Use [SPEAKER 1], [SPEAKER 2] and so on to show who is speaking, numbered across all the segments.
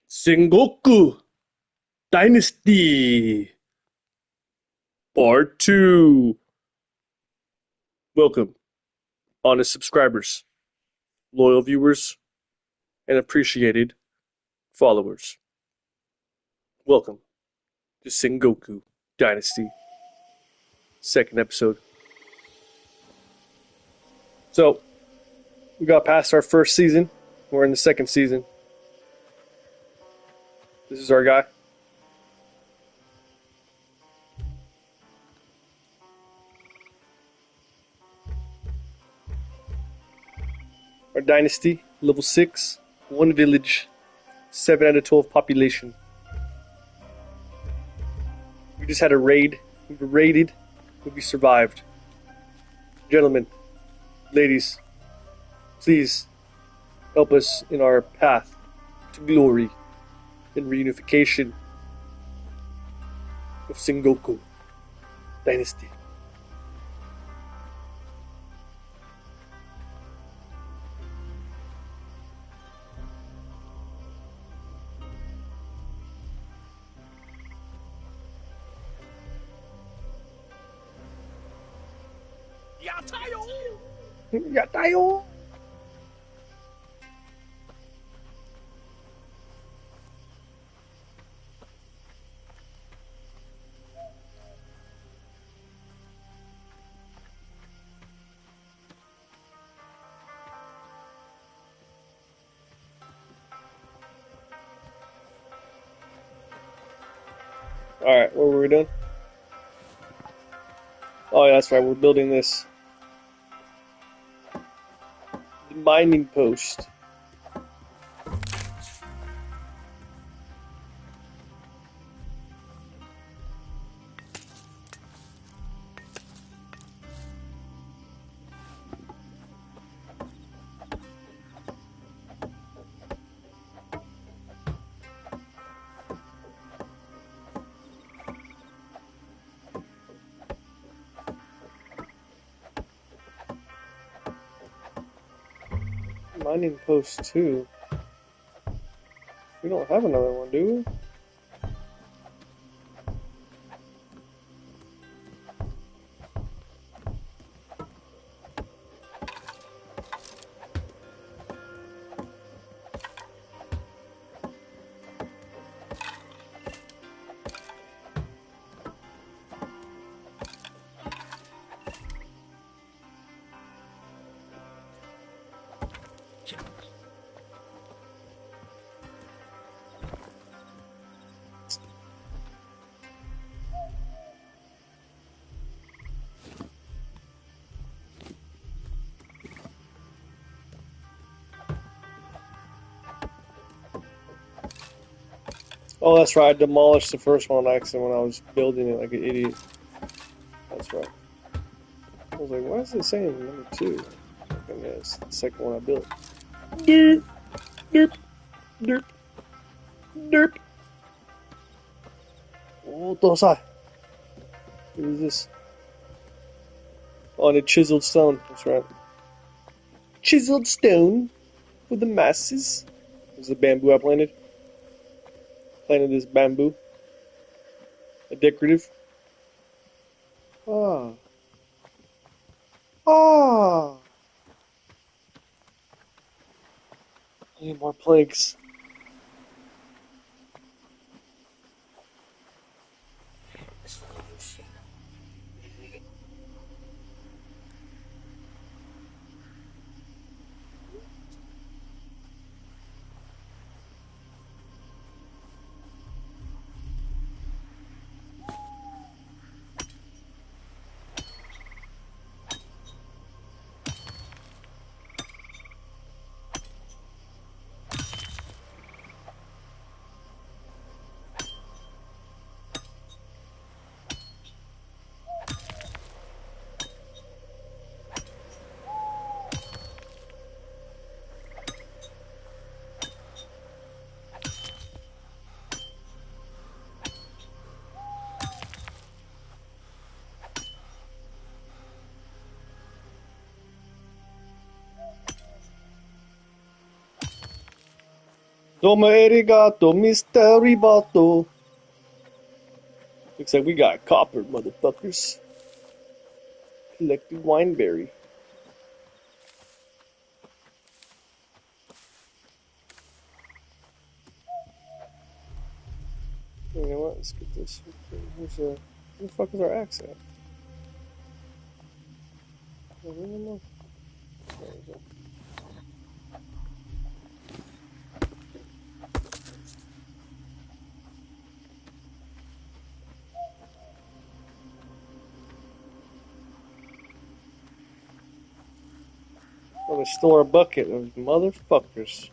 [SPEAKER 1] Sengoku Dynasty Part 2. Welcome, honest subscribers, loyal viewers, and appreciated followers. Welcome to Sengoku Dynasty, second episode. So, we got past our first season. We're in the second season. This is our guy. Our dynasty, level 6, 1 village, 7 out of 12 population. We just had a raid. We were raided, but we survived. Gentlemen, ladies, please help us in our path to glory and reunification of Sengoku Dynasty. Yatayo! Alright, what were we doing? Oh, yeah, that's right, we're building this. The mining post. Mining post 2. We don't have another one, do we? Oh, that's right, I demolished the first one on accident when I was building it like an idiot. That's right. I was like, why is it saying number 2? And it's the second one I built. Derp, derp, derp, derp. What is this? On a chiseled stone. That's right. Chiseled stone for the masses. This is the bamboo I planted. Planted this bamboo. A decorative. Ah. Ah. I need more planks. Domo arigato, Mr. Ribato. Looks like we got copper, motherfuckers. Collected wineberry. You know what? Let's get this. Where the fuck is our axe at? Oh, they stole our bucket, those motherfuckers.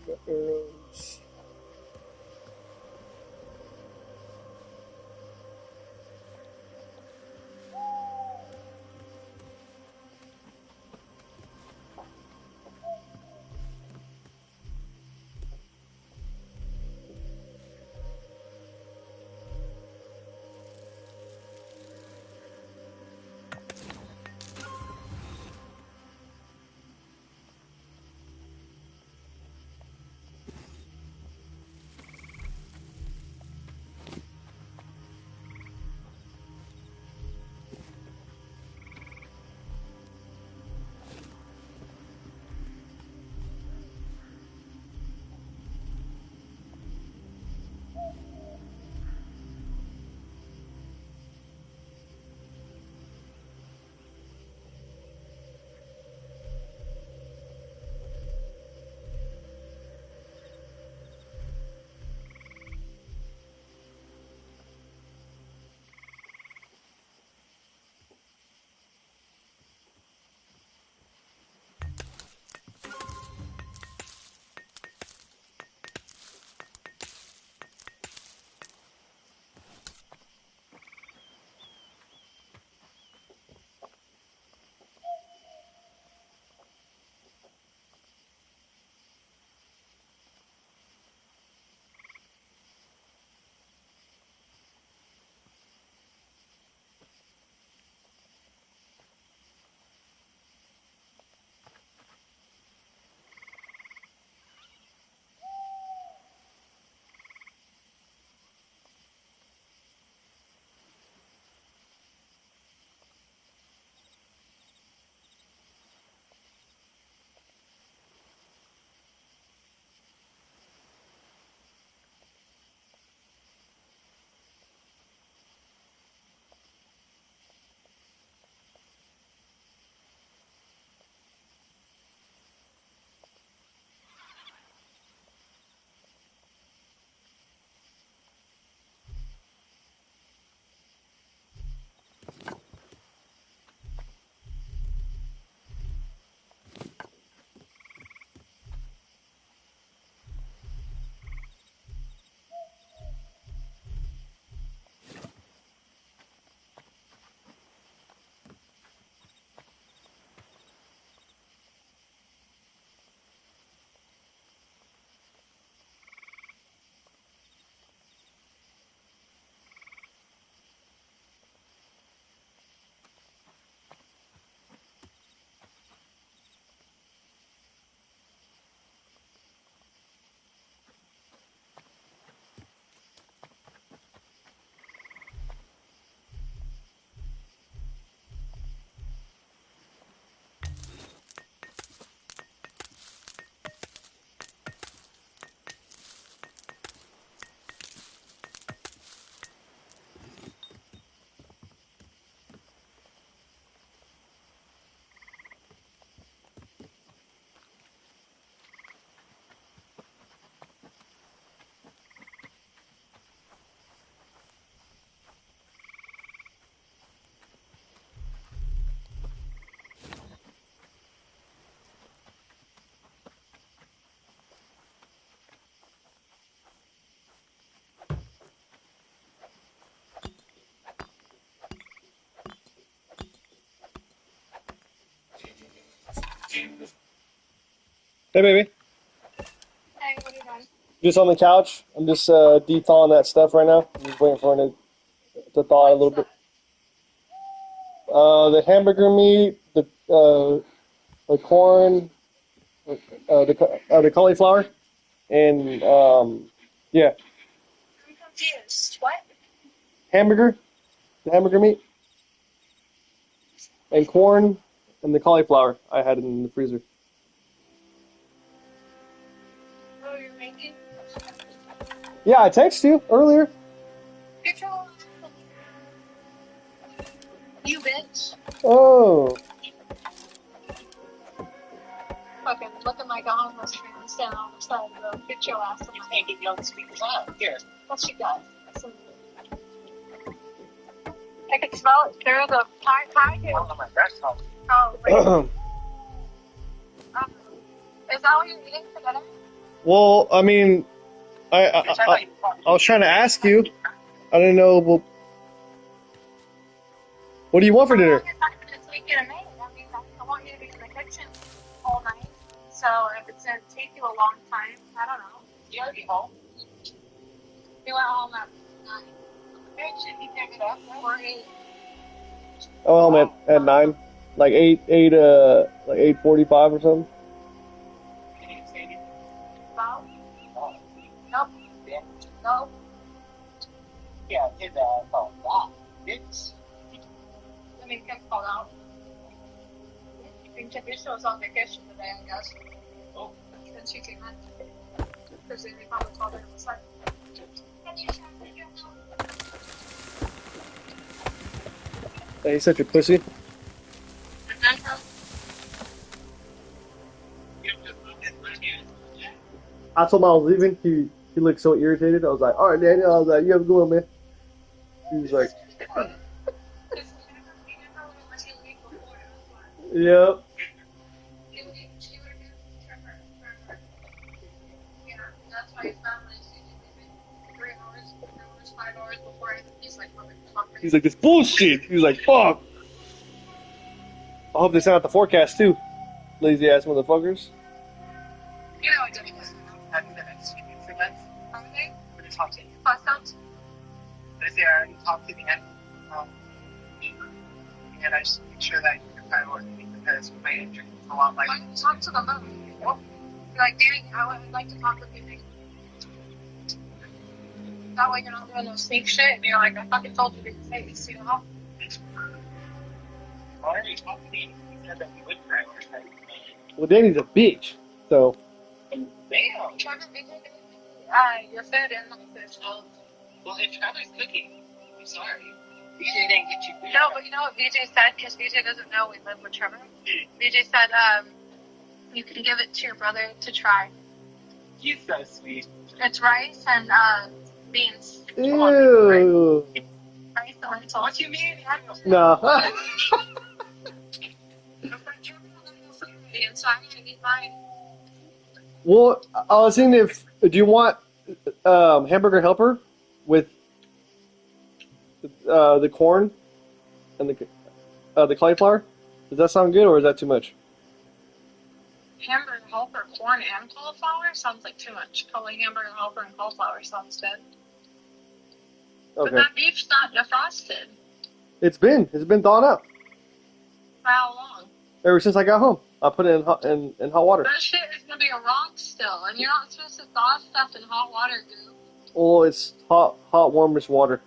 [SPEAKER 1] Got arrows. Hey, baby.
[SPEAKER 2] Hey, what are you doing?
[SPEAKER 1] Just on the couch. I'm just de-thawing that stuff right now. I'm just waiting for it to thaw a little bit. The hamburger meat, the corn, the cauliflower, and yeah,
[SPEAKER 2] I'm confused. What?
[SPEAKER 1] hamburger, the hamburger meat, and corn, and the cauliflower I had in the freezer.
[SPEAKER 2] Oh, you're making?
[SPEAKER 1] Yeah, I texted you earlier.
[SPEAKER 2] You bitch.
[SPEAKER 1] Oh,
[SPEAKER 2] Fucking looking like a homeless man standing on the side of the road. Get your ass in my hand. Get young speakers out. Here. What she does. I can smell it through the pie. On my breast home. Oh, wait. Is that what you're eating for dinner?
[SPEAKER 1] well, I mean, I was trying to ask you. I didn't know. Well, what do you want for dinner?
[SPEAKER 2] I want you to be in the kitchen all night. So if it's going to take you a long time, I don't know. You already home? You went home at 9. Should he pick it up? Or 8.
[SPEAKER 1] Oh, I'm at 9, like 8:45 or something.
[SPEAKER 2] Nope. Nope.
[SPEAKER 3] Yeah, it's.
[SPEAKER 2] Let me get called out. Tradition was on vacation today, I guess.
[SPEAKER 3] Oh.
[SPEAKER 2] Since she came in. Because they probably called her inside.
[SPEAKER 1] Hey, he's such a pussy. I told him I was leaving. He looked so irritated. I was like, all right, Daniel. I was like, you have a good one, man. He was like, yep. He's like, this bullshit. He was like, fuck. I hope they sent out the forecast too. Lazy ass motherfuckers.
[SPEAKER 2] You know, I did
[SPEAKER 3] Having the next 3 months.
[SPEAKER 2] Okay.
[SPEAKER 3] For the top 10.
[SPEAKER 2] Awesome.
[SPEAKER 3] But if they already talked to the end, and I just make sure that you're priority because my entry is a lot like.
[SPEAKER 2] Why don't you talk to them both?
[SPEAKER 3] What?
[SPEAKER 2] You're like, Danny, I would like to talk with you. That way you're not doing no sneak shit and you're like, I fucking told you to say this, you know?
[SPEAKER 3] I already talked to you. He said that we would prioritize.
[SPEAKER 1] Well, Danny's a bitch. So.
[SPEAKER 3] Damn.
[SPEAKER 2] Trevor, your food and my food.
[SPEAKER 3] Well, if Trevor's cooking, I'm sorry. BJ didn't get you food.
[SPEAKER 2] No, but you know what BJ said? Because BJ doesn't know we live with Trevor. BJ said, you can give it to your brother to try.
[SPEAKER 3] He's so sweet.
[SPEAKER 2] It's rice and beans.
[SPEAKER 1] Ew.
[SPEAKER 2] Rice and lentils.
[SPEAKER 3] What you mean?
[SPEAKER 1] No.
[SPEAKER 2] And so I'm going to eat mine.
[SPEAKER 1] Well, I was thinking do you want hamburger helper with the corn and the cauliflower? Does that sound good or is that too much?
[SPEAKER 2] Hamburger helper, corn, and cauliflower sounds like too much. Calling hamburger helper and cauliflower sounds good.
[SPEAKER 1] Okay.
[SPEAKER 2] But that beef's not defrosted.
[SPEAKER 1] It's been thawed out
[SPEAKER 2] For how long?
[SPEAKER 1] ever since I got home. I put it in hot water.
[SPEAKER 2] That shit is gonna be a rock still, and you're not supposed to thaw stuff in hot water, dude.
[SPEAKER 1] Well, it's hot, warmish water.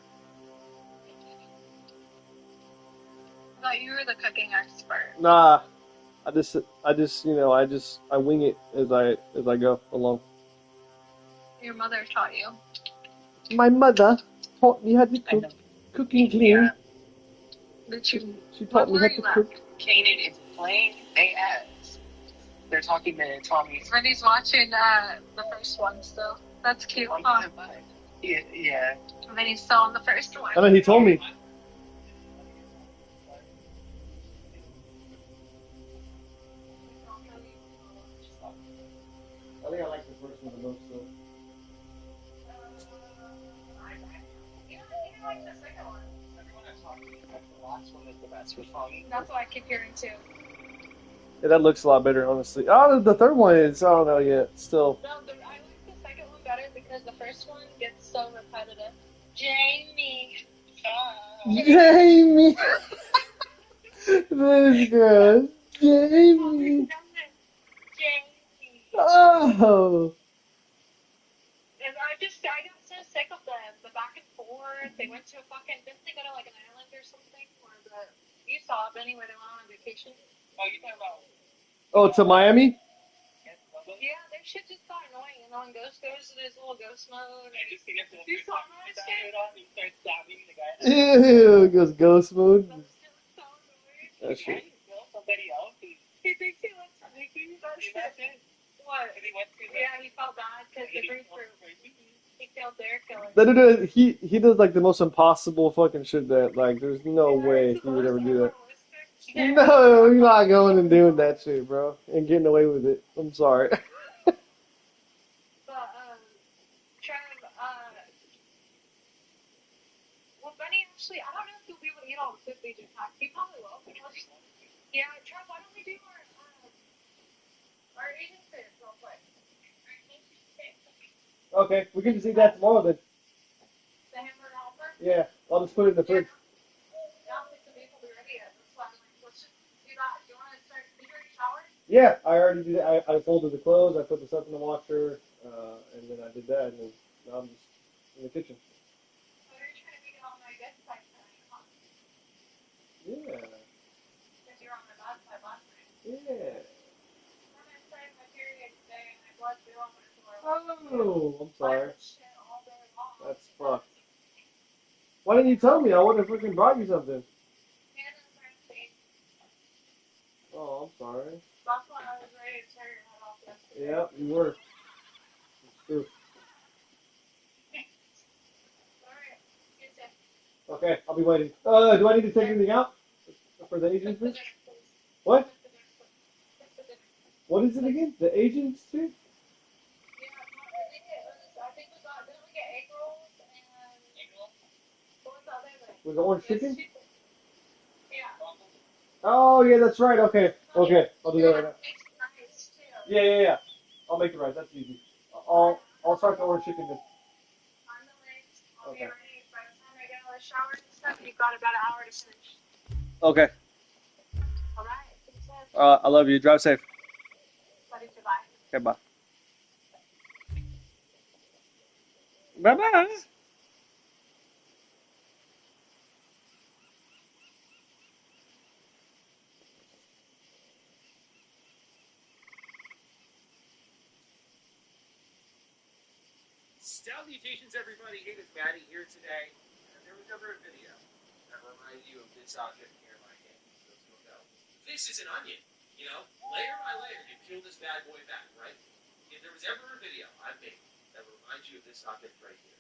[SPEAKER 2] I thought you were the cooking expert.
[SPEAKER 1] Nah, I just I wing it as I go along.
[SPEAKER 2] Your mother taught you.
[SPEAKER 1] My mother taught me how to cook. Cooking clean.
[SPEAKER 3] Yeah.
[SPEAKER 2] Did you?
[SPEAKER 1] She taught me how to cook.
[SPEAKER 3] Kanan is playing they ass. They're talking to Tommy.
[SPEAKER 2] Rennie's watching the first one still. That's cute, huh?
[SPEAKER 3] Yeah.
[SPEAKER 2] Rennie's still on the first one.
[SPEAKER 1] I know he told me. I think I like the first one the most though.
[SPEAKER 2] I like the second one.
[SPEAKER 3] Everyone I talked to, the last one is the best for Tommy.
[SPEAKER 2] That's what I keep hearing too.
[SPEAKER 1] Yeah, that looks a lot better, honestly. Oh, the third one is I don't know yet. Still.
[SPEAKER 2] No, I like the second one better because the first one gets so repetitive. Jamie.
[SPEAKER 1] Jamie. This girl. Jamie.
[SPEAKER 2] Jamie.
[SPEAKER 1] Oh.
[SPEAKER 2] And I got so sick of the back and forth. They went to didn't they go to like an island or something? You saw it, but anyway, they went on vacation.
[SPEAKER 3] Oh, you talking about?
[SPEAKER 1] Oh, to Miami?
[SPEAKER 2] Yeah, their shit just got annoying, and then Ghost goes to his little ghost mode.
[SPEAKER 3] And just to get the
[SPEAKER 2] You saw that shit?
[SPEAKER 3] he starts stabbing the guy.
[SPEAKER 1] Ew, it goes ghost mode.
[SPEAKER 2] That shit was so annoying.
[SPEAKER 1] That shit.
[SPEAKER 3] Somebody else.
[SPEAKER 2] He thinks he looks Mickey. That shit. What? Yeah, he felt bad because the group he killed their killer.
[SPEAKER 1] No, he does like the most impossible fucking shit that like there's no way he would ever do that. No, you're not going and doing that shit, bro, and getting away with it. I'm sorry.
[SPEAKER 2] But Trev, well, Benny actually, I don't know if he'll be able to eat all the food we just had. He probably will. Yeah, Trev, why don't we do our agent fit real quick?
[SPEAKER 1] Okay, we can just eat that tomorrow then.
[SPEAKER 2] The hamburger helper?
[SPEAKER 1] Yeah, I'll just put it in the fridge.
[SPEAKER 2] I don't think the beef will be ready yet. That's why I'm like, let's just do that. Do you want to start? Did you already shower?
[SPEAKER 1] Yeah, I already did that. I folded the clothes, I put the stuff in the washer, and then I did that, and then now I'm just in the kitchen.
[SPEAKER 2] So you're trying to make it on my good side tonight, huh?
[SPEAKER 1] Yeah.
[SPEAKER 2] Because you're on my bad side last night.
[SPEAKER 1] Yeah.
[SPEAKER 2] I'm inside my period today and I blood through on my floor.
[SPEAKER 1] Oh, I'm sorry.
[SPEAKER 2] Shit all day long.
[SPEAKER 1] That's fucked. Why didn't you tell me? I would have freaking brought you something.
[SPEAKER 2] Hannah's right.
[SPEAKER 1] Oh, I'm sorry.
[SPEAKER 2] That's why I was ready to tear your head off yesterday.
[SPEAKER 1] Yeah, you were. It's true.
[SPEAKER 2] Alright, get it.
[SPEAKER 1] Okay, I'll be waiting. Do I need to take anything out for the agent's suit? What? What is it again? The agent's suit?
[SPEAKER 2] Yeah, I think we got, didn't we get egg rolls and what was the other thing?
[SPEAKER 1] With the orange chicken?
[SPEAKER 2] Yeah.
[SPEAKER 1] Oh, yeah, that's right. Okay, okay. I'll do that right now.
[SPEAKER 2] It's nice too.
[SPEAKER 1] Yeah. I'll make the rice. That's easy. I'll start the orange chicken then.
[SPEAKER 2] On the list. I'll be
[SPEAKER 1] Okay.
[SPEAKER 2] ready by the time I get out of the shower and stuff. You've got about an hour to finish.
[SPEAKER 1] Okay.
[SPEAKER 2] Alright, see you soon.
[SPEAKER 1] I love you. Drive safe.
[SPEAKER 2] Love you too, bye.
[SPEAKER 1] Okay, bye. Bye-bye.
[SPEAKER 4] Salutations, everybody. It is Maddie here today, and there was never a video that reminded you of this object here in my hand. So let's go. This is an onion. You know, layer by layer, you peel this bad boy back, right? If there was ever a video I've made that reminds you of this object right here,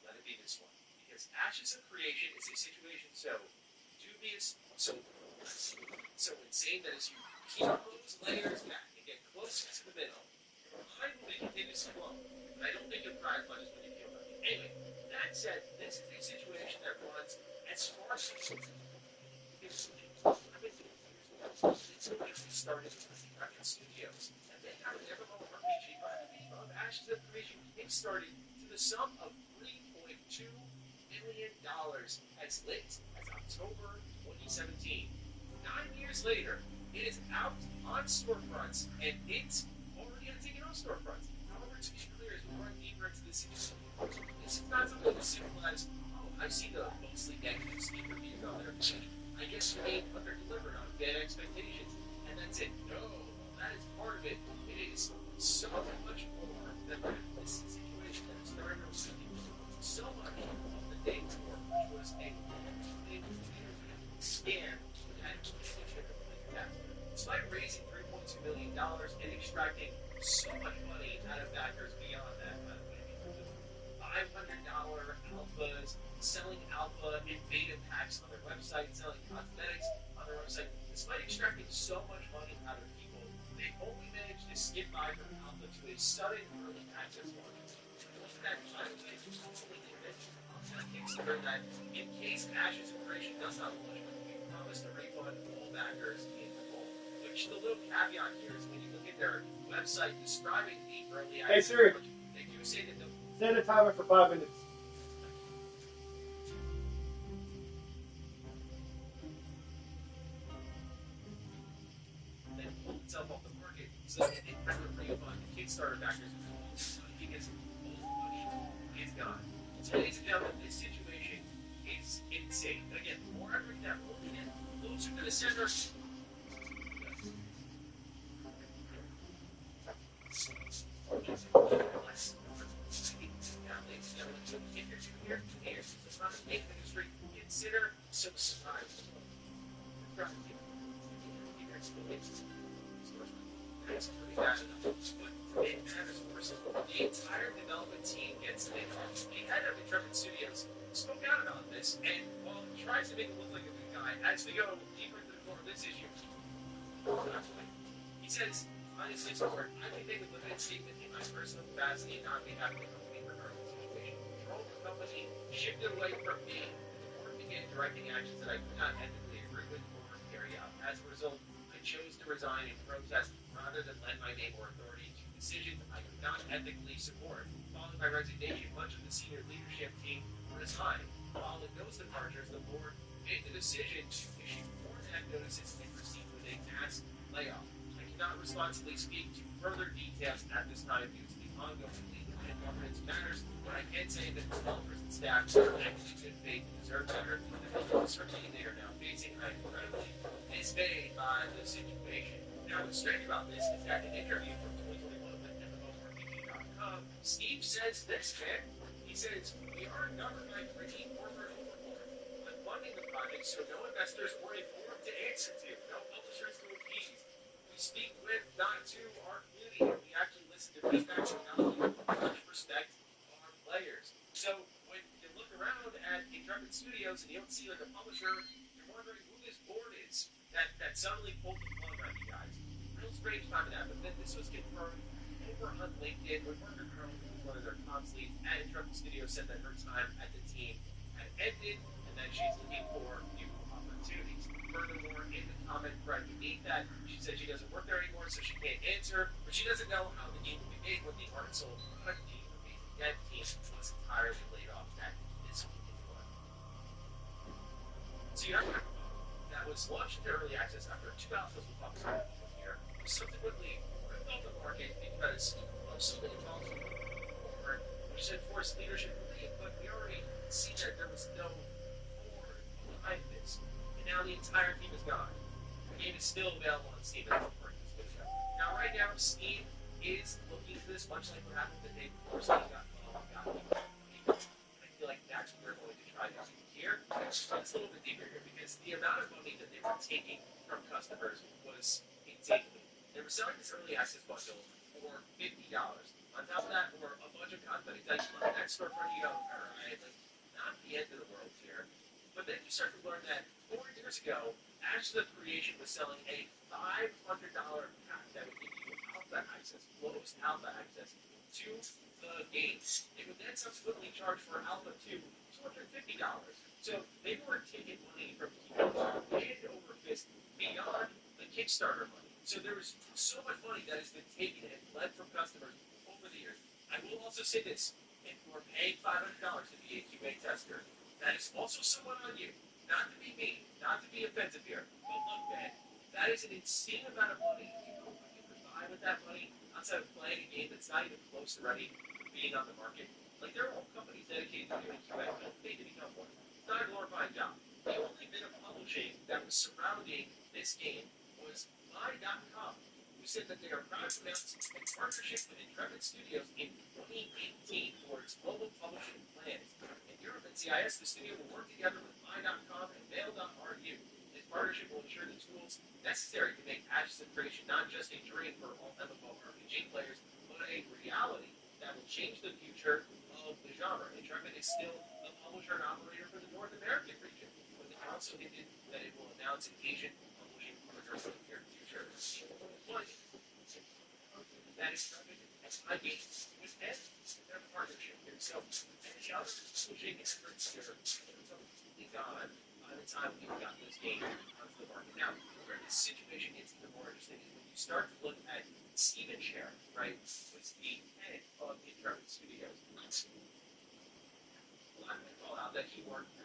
[SPEAKER 4] let it be this one. Because Ashes of Creation is a situation so dubious, so insane that as you peel those layers back and get closer to the middle, I will continue to flow. I don't think you'll cry as much as when you feel onion. Anyway, that said, this is a situation that runs as far as started in studios, and they have an evermore RPG by the name of Ashes of Creation kickstarted to the sum of $3.2 million as late as October 2017. 9 years later, it is out on storefronts, and it's already taken off storefronts. However, to be clear, as we run deeper into this issue, this is not something as simple as, oh, I see the mostly negative Steam reviews on there. I guess you ain't under-delivered on bad expectations, and that's it. No, that is part of it. It is so much more than that. This situation that is starting to see so much of the day before, which was a scam that despite raising $3.2 million and extracting so much money out of backers beyond that, by the way, $500 alphas, selling alpha and beta packs on their website, selling cosmetics on their website. Despite extracting so much money out of people, they only managed to skip by from alpha to a sudden early access market. That, by the way, is completely mentioned on that Kickstarter that in case Ashes of Creation does not launch, we promise to refund all backers in full. Which the little caveat here is when you look at their website describing the early access launch, they do say that the
[SPEAKER 1] Set a timer for 5 minutes.
[SPEAKER 4] Then pull itself off the market. So it kind of pretty fun. The Kickstarter backers because all the money is gone. So ladies and gentlemen, this situation is insane. And again, the more I bring that movie in, closer to the center. Consider some surprise. The entire development team gets it. The head of Intrepid Studios spoke out about this, and while he tries to make it look like a good guy, as we go deeper into the core of this issue, he says on his Discord, I can make a limited statement in my personal capacity and not be happy with the company regarding the situation. Control the company shifted away from me, and the board began directing actions that I could not ethically agree with or carry out. As a result, I chose to resign in protest rather than lend my name or authority to decisions I could not ethically support. Following my resignation, much of the senior leadership team resigned. Following those departures, the board made the decision to issue 4.5 notices and proceed with a mass layoff. I cannot responsibly speak to further details at this time due to the ongoing legal and governance matters, but I can say that developers and staff are acting in good faith and deserve better, and certainly they are now facing. I am incredibly dismayed by the situation. Now, what's strange about this is that in an interview from 2021 with MMORPG.com, Steve says this, man. He says, we are governed by pretty corporate overlord. I'm funding the project so no investors or a board to answer to, no publishers to appease. We speak with, not to, our community, and we actually listen to feedback and value, respect our players. So when you look around at Intrepid Studios and you don't see like a publisher, you're wondering who this board is that suddenly pulled the plug on you guys. Real strange time of that, but then this was confirmed over on LinkedIn with Margaret Curl, who was one of their top leads at Intrepid Studios, said that her time at the team had ended and that she's looking for new opportunities. Furthermore, in the comment thread beneath that, she said she doesn't work there anymore, so she can't answer, but she doesn't know how the game will be made when the art sold product team, Amazing Dead team, was entirely laid off at this weekend one. So you have to that was launched into early access after 2 alphas were published this year, was subsequently ripped off the market because of so many problems with the board, which had forced leadership to leave, but we already see that there was no board behind this, and now the entire team is gone. The game is still available on Steam as a purchase video. Now, right now, Steam is looking for this, much like what happened the day before Steam got I feel like that's what they're going to try to do here. It's a little bit deeper here because the amount of money that they were taking from customers was insane. They were selling this early access bundle for $50. On top of that, were a bunch of content. Like, look at that storefront, you go, all right, like, not the end of the world here. But then you start to learn that 4 years ago, Ashes of Creation was selling a $500 pack that would give you alpha access, closed alpha access to the game. They would then subsequently charge for Alpha 2 $250. So they were taking money from people hand over fist beyond the Kickstarter money. So there was so much money that has been taken and led from customers over the years. I will also say this, if you are paying $500 to be a QA tester, that is also somewhat on you. Not to be mean, not to be offensive here, but look, man, that is an insane amount of money. You know what you could buy with that money outside of playing a game that's not even close to ready for being on the market? Like, there are whole companies dedicated to doing QA. You don't need to become one. It's not a glorified job. The only bit of publishing that was surrounding this game was My.com, who said that they are proud to announce a partnership with Intrepid Studios in 2018 for its global publishing plans. In Europe and CIS, the studio will work together with My.com and Mail.ru. This partnership will ensure the tools necessary to make Ashes of Creation not just a dream for all MMORPG players, but a reality that will change the future of the genre. Intrepid is still the publisher and operator for the North American region, but they also hinted that it will announce an Asian publishing partner for the near future. That is Intrepid and ID with their partnership here. So, any other publishing efforts here are completely gone by the time we've got this game onto the market. Now, where this situation gets even more interesting is when you start to look at Steven Share, right, was the head of Interactive Studios. A lot of people call out that he worked at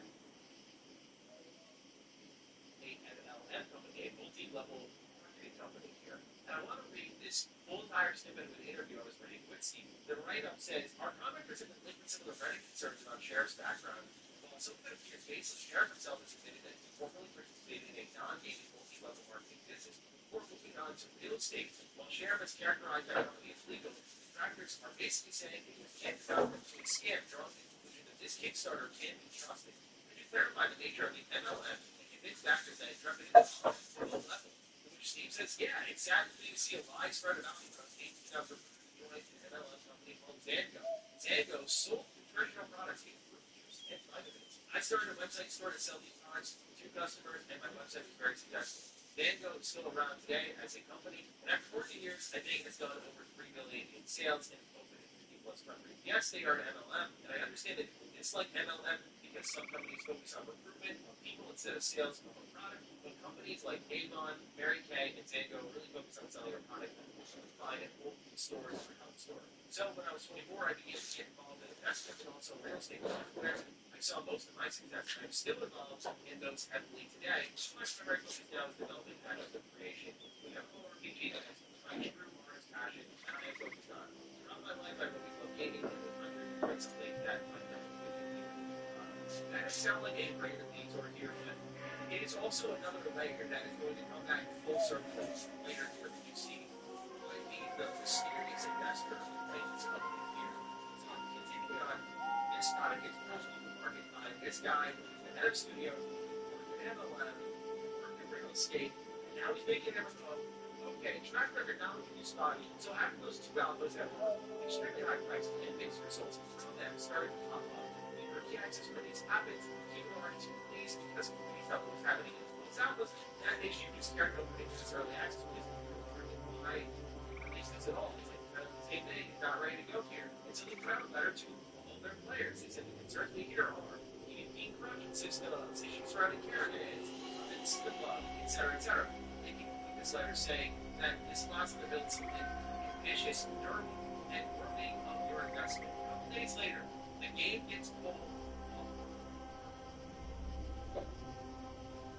[SPEAKER 4] an LM company, a multi-level marketing company here. And I want to read this whole entire snippet of an interview I was reading with Steve. The write-up says, our commenters have been linked with some of the Reddit concerns about Sheriff's background. While some of it appears baseless, Sheriff himself has admitted that he formerly participated in a non-gaming multi-level marketing business before moving on to real estate. While Sheriff has characterized that company as legal, detractors are basically saying it was a scam, drawing the conclusion that this Kickstarter can be trusted. Could you clarify the nature of the MLM and convince factors that it's represented at a low level? To which Steve says, yeah, it's sad for me to see a lie spread about me, but I'm 18 out for joining an MLM company called Zango. Zango sold nutritional products in fruit juice and vitamins. I started a website store to sell these products to customers, and my website was very successful. Zango is still around today as a company, and after 14 years, I think it's done over $3 million in sales and opened in 50 plus countries. Yes, they are an MLM, and I understand that people dislike MLM because some companies focus on recruitment of people instead of sales of a product, but companies like Avon, Mary Kay, and Zango really focus on selling a product that will find at local stores or health store. So when I was 24, I began to get involved in investment and also real estate, where I saw most of my success, and I'm still involved in those heavily today. My primary focus now is developing content creation. We have RPG that is my true artist passion, and I am focused on. Throughout my life, I've always loved gaming, and I'm doing something that I never really here. That doesn't sound like a great of these or here, but it is also another layer that is going to come back full circle later here that you see. I mean, the mysterious investor who brings up in here. So I'm continuing on. This product gets pushed on the market by this guy, the head of studio, worked at MLM, worked in real estate, and now he's making them go, okay, track record not looking too spotty. So after those two albums that were extremely high priced and mixed results from them started to pop up, the early access release happens, people are to release because we felt what was happening in those albums. That issue just carried over into this early access release. Why release this at all? It's like kind of the same thing, it's not ready to go here. And so they found better to all their players. They said the concerns we hear are PvP corruption systems, issues surrounding characters, slip up, etc., etc. They conclude this letter saying that this allows them to build something ambitious, durable, and worthy of your investment. A couple days later, the game gets pulled.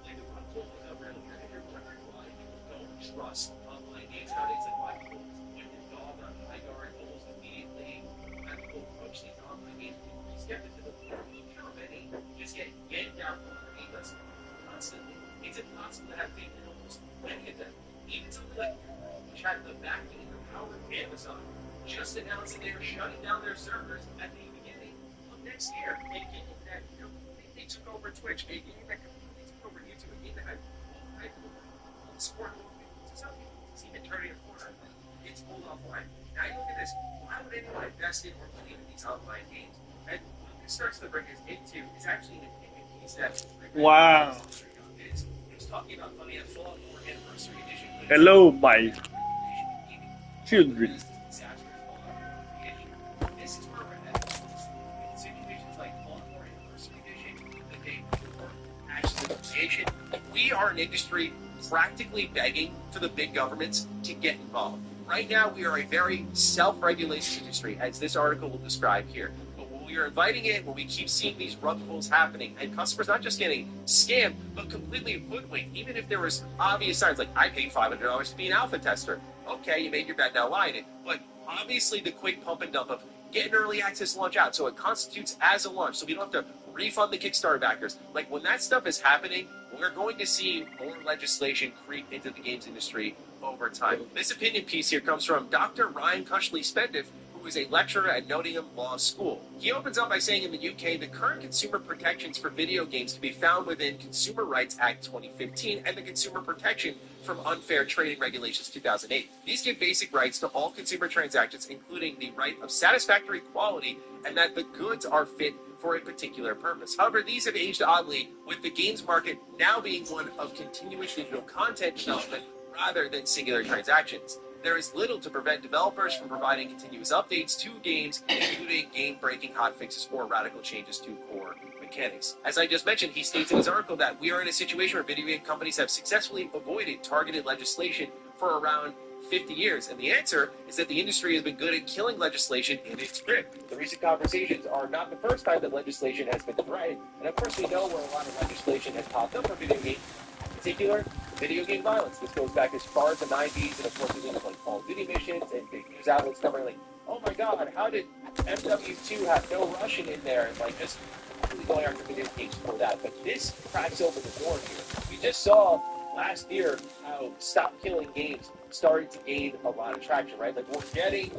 [SPEAKER 4] Like the rug pull is up earlier, and you're wondering why people don't trust online games nowadays. Like why people put the dog on high guard almost immediately when people approach these online games. People just skepticism. Look how many just get yanked out from underneath us constantly. It's impossible to have faith in almost any of them. Even something like which had the backing and the power of Amazon just announced that they are shutting down their servers at the beginning of next year. A game that completely took over Twitch, a game that completely took over YouTube, a game that had all right support to some people, it's even turning a corner. It's pulled offline. Now you look at this. Why would anyone invest in or believe in these online games? And what this starts to bring us into is actually an opinion piece that
[SPEAKER 1] Wow.
[SPEAKER 4] It's talking about money at Fallout 4 Anniversary Edition.
[SPEAKER 1] Hello, my children.
[SPEAKER 4] This is where we're at. In situations like Fallout 4 Anniversary Edition, the day before actual creation, we are an industry practically begging for the big governments to get involved. Right now, we are a very self-regulated industry, as this article will describe here. But when we are inviting in, when we keep seeing these rug pulls happening, and customers not just getting scammed, but completely hoodwinked, even if there was obvious signs, like, I paid $500 to be an alpha tester. Okay, you made your bet, now lie in it. But obviously, the quick pump and dump of get an early access launch out, so it constitutes as a launch, so we don't have to refund the Kickstarter backers. Like, when that stuff is happening, we're going to see more legislation creep into the games industry over time. This opinion piece here comes from Dr. Ryan Cushley-Spendif, who is a lecturer at Nottingham Law School. He opens up by saying in the UK, the current consumer protections for video games can be found within Consumer Rights Act 2015 and the Consumer Protection from Unfair Trading Regulations 2008. These give basic rights to all consumer transactions, including the right of satisfactory quality and that the goods are fit for a particular purpose. However, these have aged oddly, with the games market now being one of continuous digital content development rather than singular transactions. There is little to prevent developers from providing continuous updates to games, including game-breaking hotfixes or radical changes to core mechanics. As I just mentioned, he states in his article that we are in a situation where video game companies have successfully avoided targeted legislation for around 50 years? And the answer is that the industry has been good at killing legislation in its grip. The recent conversations are not the first time that legislation has been threatened, and of course we know where a lot of legislation has popped up for video games, in particular, video game violence. This goes back as far as the 90s, and of course we think of like Call of Duty missions and big news outlets covering like, oh my god, how did MW2 have no Russian in there, and like just really going after video games for that. But this cracks open the door here. We just saw last year how Stop Killing Games started to gain a lot of traction, right? Like, we're getting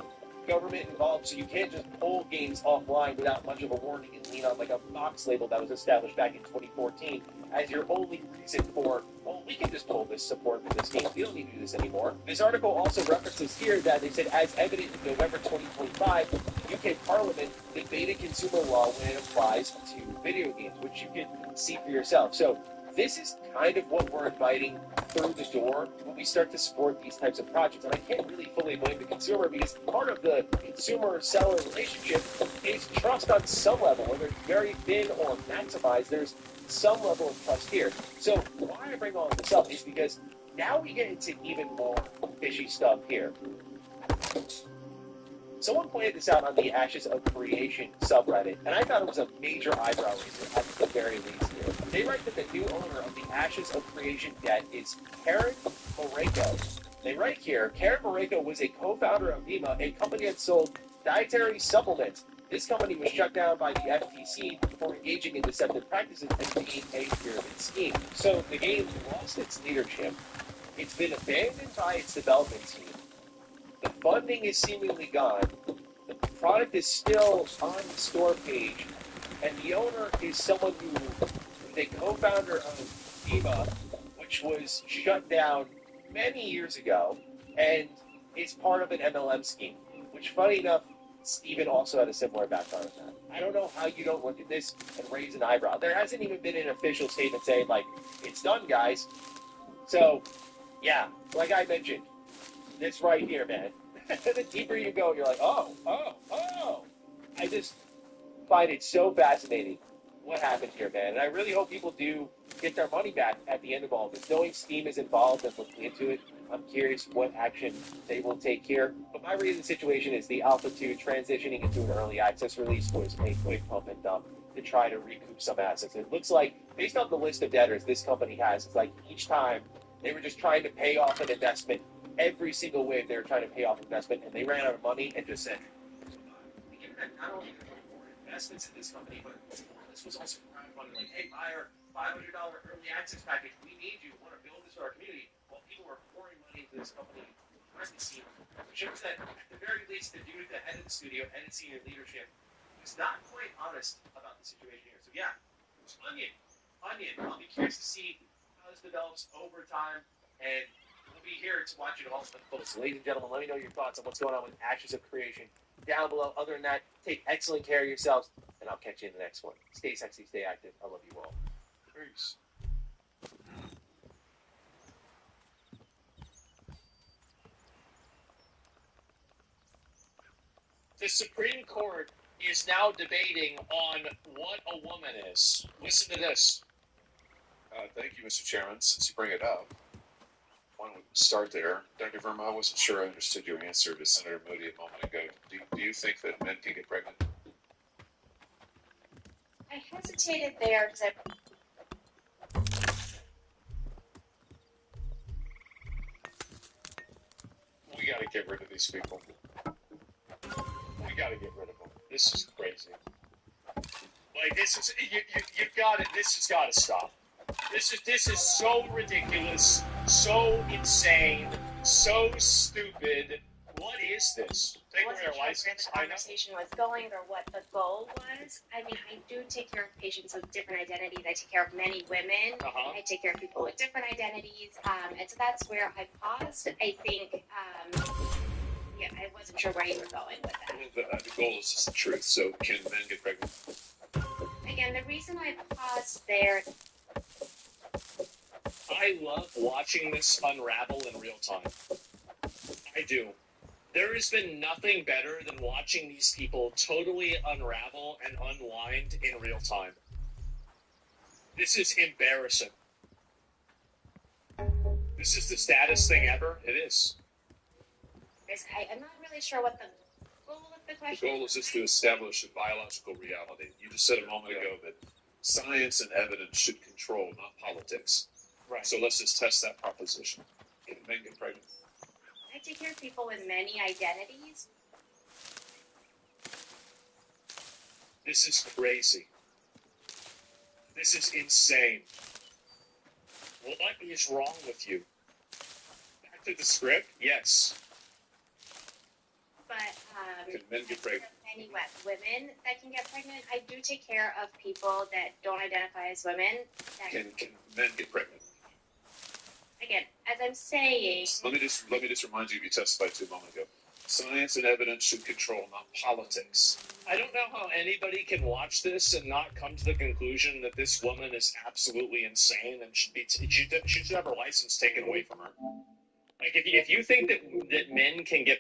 [SPEAKER 4] government involved, so you can't just pull games offline without much of a warning and lean on like a box label that was established back in 2014 as your only reason for, well, we can just pull this support for this game. We don't need to do this anymore. This article also references here that they said, as evident in November 2025, the UK Parliament debated consumer law when it applies to video games, which you can see for yourself. So this is kind of what we're inviting through the door when we start to support these types of projects. And I can't really fully blame the consumer, because part of the consumer-seller relationship is trust on some level. Whether it's very thin or maximized, there's some level of trust here. So why I bring all of this up is because now we get into even more fishy stuff here. Someone pointed this out on the Ashes of Creation subreddit, and I thought it was a major eyebrow raiser at the very least here. They write that the new owner of the Ashes of Creation debt is Karen Moreko. They write here, Karen Moreko was a co-founder of MOBA, a company that sold dietary supplements. This company was shut down by the FTC for engaging in deceptive practices and being a pyramid scheme. So the game lost its leadership. It's been abandoned by its development team. The funding is seemingly gone. The product is still on the store page, and the owner is someone who is a co-founder of MOBA, which was shut down many years ago, and is part of an MLM scheme, which, funny enough, Steven also had a similar background on that. I don't know how you don't look at this and raise an eyebrow. There hasn't even been an official statement saying, like, it's done, guys. So, yeah, like I mentioned, it's right here, man. The deeper you go, you're like, oh. I just find it so fascinating what happened here, man. And I really hope people do get their money back at the end of all of this. Knowing Steam is involved and looking into it, I'm curious what action they will take here. But my read of the situation is the Alpha 2 transitioning into an early access release was a quick pump and dump to try to recoup some assets. It looks like, based on the list of debtors this company has, it's like each time they were just trying to pay off an investment. Every single wave they were trying to pay off investment, and they ran out of money and just said, given that not only were there more investments in this company, but this was also crowdfunding, like, hey, buy our $500 early access package. We need you. We want to build this for our community. While people were pouring money into this company, present scene, shows that at the very least, the dude, the head of the studio, head of senior leadership, was not quite honest about the situation here. So yeah, onion. I'll be curious to see how this develops over time, and we'll be here to watch it all up close. So, ladies and gentlemen, let me know your thoughts on what's going on with Ashes of Creation down below. Other than that, take excellent care of yourselves, and I'll catch you in the next one. Stay sexy, stay active. I love you all. Peace.
[SPEAKER 5] The Supreme Court is now debating on what a woman is. Listen to this.
[SPEAKER 6] Thank you, Mr. Chairman. Since you bring it up, why don't we start there? Dr. Verma, I wasn't sure I understood your answer to Senator Moody a moment ago. Do you think that men can get pregnant?
[SPEAKER 2] I hesitated there because
[SPEAKER 5] We got to get rid of these people. We got to get rid of them. This is crazy. Like, this is you've got it. This has got to stop. This is so ridiculous, so insane, so stupid. What is this? Take away our license.
[SPEAKER 7] Where the conversation was going or what the goal was. I mean, I do take care of patients with different identities. I take care of many women. I take care of people with different identities. And so that's where I paused. I think, yeah, I wasn't sure where you were going with that.
[SPEAKER 6] The goal is just the truth. So can men get pregnant?
[SPEAKER 7] Again, the reason I paused there.
[SPEAKER 5] I love watching this unravel in real time. I do. There has been nothing better than watching these people totally unravel and unwind in real time. This is embarrassing. This is the saddest thing ever. It is.
[SPEAKER 7] I'm not really sure what the goal of the
[SPEAKER 6] The
[SPEAKER 7] question
[SPEAKER 6] goal is just to establish a biological reality. You just said a moment ago that science and evidence should control, not politics.
[SPEAKER 5] Right.
[SPEAKER 6] So let's just test that proposition. Can men get pregnant?
[SPEAKER 7] I take care of people with many identities.
[SPEAKER 5] This is crazy. This is insane. What is wrong with you? Back to the script? Yes.
[SPEAKER 7] But
[SPEAKER 6] Can men get pregnant?
[SPEAKER 7] many women that can get pregnant. I do take care of people that don't identify as women.
[SPEAKER 6] Can men get pregnant?
[SPEAKER 7] Again, as I'm saying,
[SPEAKER 6] Let me just remind you testified to a moment ago. Science and evidence should control, not politics.
[SPEAKER 5] I don't know how anybody can watch this and not come to the conclusion that this woman is absolutely insane and should have her license taken away from her. Like, if you think that men can get